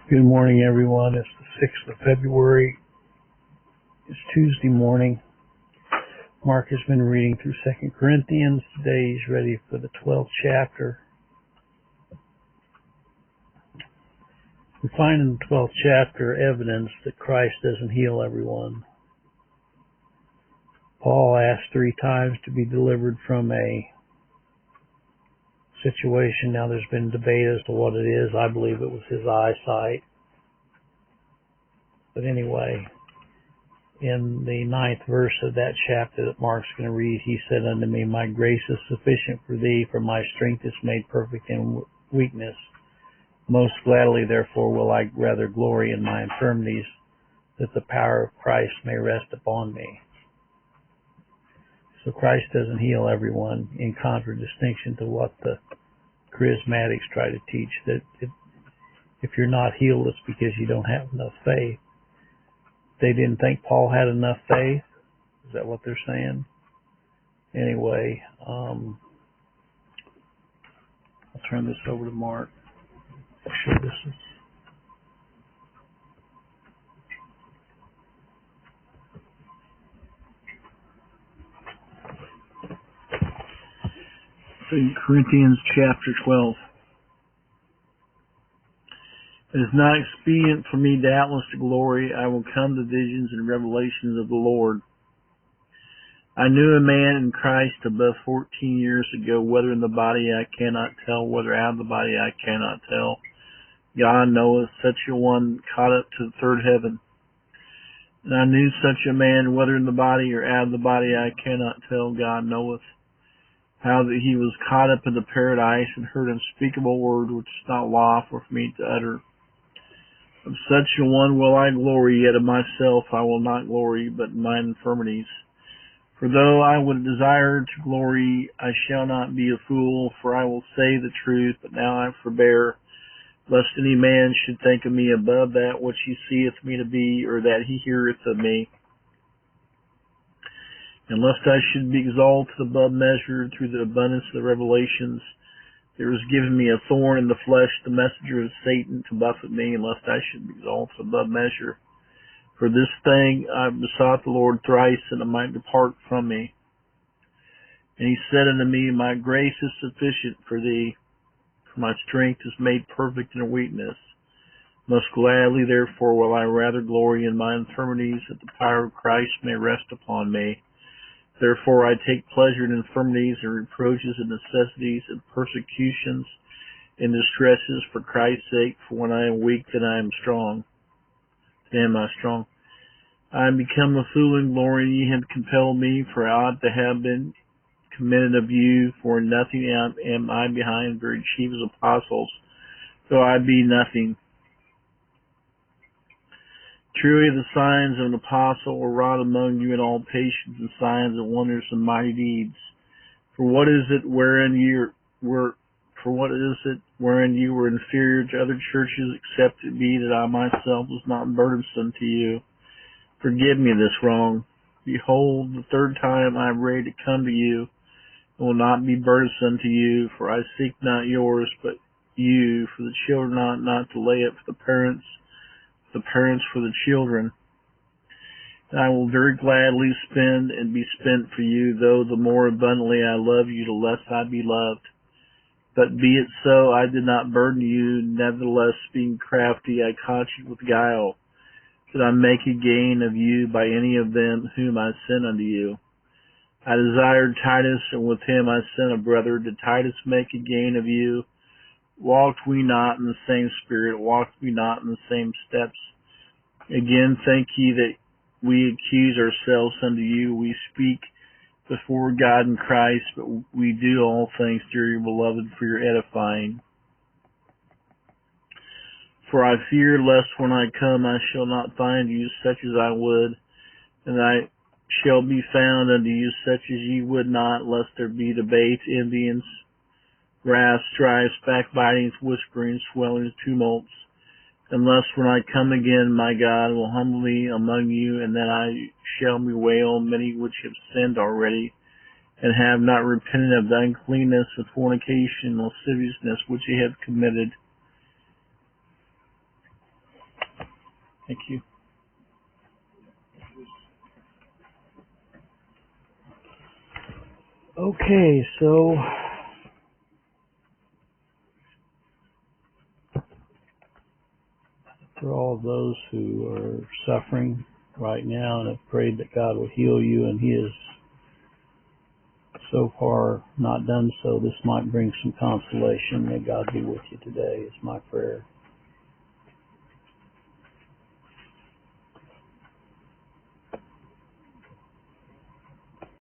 Good morning, everyone. It's the 6th of February. It's Tuesday morning. Mark has been reading through 2 Corinthians. Today he's ready for the 12th chapter. We find in the 12th chapter evidence that Christ doesn't heal everyone. Paul asked 3 times to be delivered from a situation. Now there's been debate as to what it is. I believe it was his eyesight. But anyway, in the 9th verse of that chapter that Mark's going to read, he said unto me, My grace is sufficient for thee, for my strength is made perfect in weakness. Most gladly, therefore, will I rather glory in my infirmities, that the power of Christ may rest upon me. So Christ doesn't heal everyone, in contradistinction to what the charismatics try to teach, that if you're not healed, it's because you don't have enough faith. They didn't think Paul had enough faith. Is that what they're saying? Anyway, I'll turn this over to Mark. I'm sure this is. Corinthians chapter 12. It is not expedient for me doubtless to glory. I will come to visions and revelations of the Lord. I knew a man in Christ above 14 years ago, whether in the body I cannot tell, whether out of the body I cannot tell. God knoweth, such a one caught up to the third heaven. And I knew such a man, whether in the body or out of the body I cannot tell, God knoweth, how that he was caught up into paradise and heard unspeakable word which is not lawful for me to utter. Of such a one will I glory, yet of myself I will not glory, but in mine infirmities. For though I would desire to glory, I shall not be a fool, for I will say the truth, but now I forbear, lest any man should think of me above that which he seeth me to be, or that he heareth of me. And lest I should be exalted above measure through the abundance of the revelations, there was given me a thorn in the flesh, the messenger of Satan, to buffet me, and lest I should be exalted above measure. For this thing I besought the Lord thrice, that it might depart from me. And he said unto me, My grace is sufficient for thee, for my strength is made perfect in weakness. Most gladly, therefore, will I rather glory in my infirmities, that the power of Christ may rest upon me. Therefore I take pleasure in infirmities and reproaches and necessities and persecutions and distresses for Christ's sake, for when I am weak, then I am strong. Then am I strong. I am become a fool in glory, and ye have compelled me, for I ought to have been commended of you, for in nothing am I behind very chief as apostles, though I be nothing. Truly the signs of an apostle were wrought among you in all patience and signs and wonders and mighty deeds. For what is it wherein you were inferior to other churches, except it be that I myself was not burdensome to you? Forgive me this wrong. Behold, the third time I am ready to come to you, and will not be burdensome to you, for I seek not yours, but you, for the children ought not to lay up for the parents for the children. And I will very gladly spend and be spent for you, though the more abundantly I love you, the less I be loved. But be it so, I did not burden you, nevertheless, being crafty, I caught you with guile, that I make a gain of you by any of them whom I send unto you. I desired Titus, and with him I sent a brother. Did Titus make a gain of you? Walked we not in the same spirit? Walked we not in the same steps? Again, think ye that we accuse ourselves unto you? We speak before God and Christ, but we do all things, dearly beloved, for your edifying. For I fear lest when I come I shall not find you such as I would, and I shall be found unto you such as ye would not, lest there be debates, envyings, wrath, strifes, backbitings, whisperings, swellings, tumults, unless when I come again my God will humble me among you, and then I shall bewail many which have sinned already, and have not repented of the uncleanness of fornication and lasciviousness which ye have committed. Thank you. Okay, so for all of those who are suffering right now and have prayed that God will heal you, and He has so far not done so, this might bring some consolation. May God be with you today is my prayer.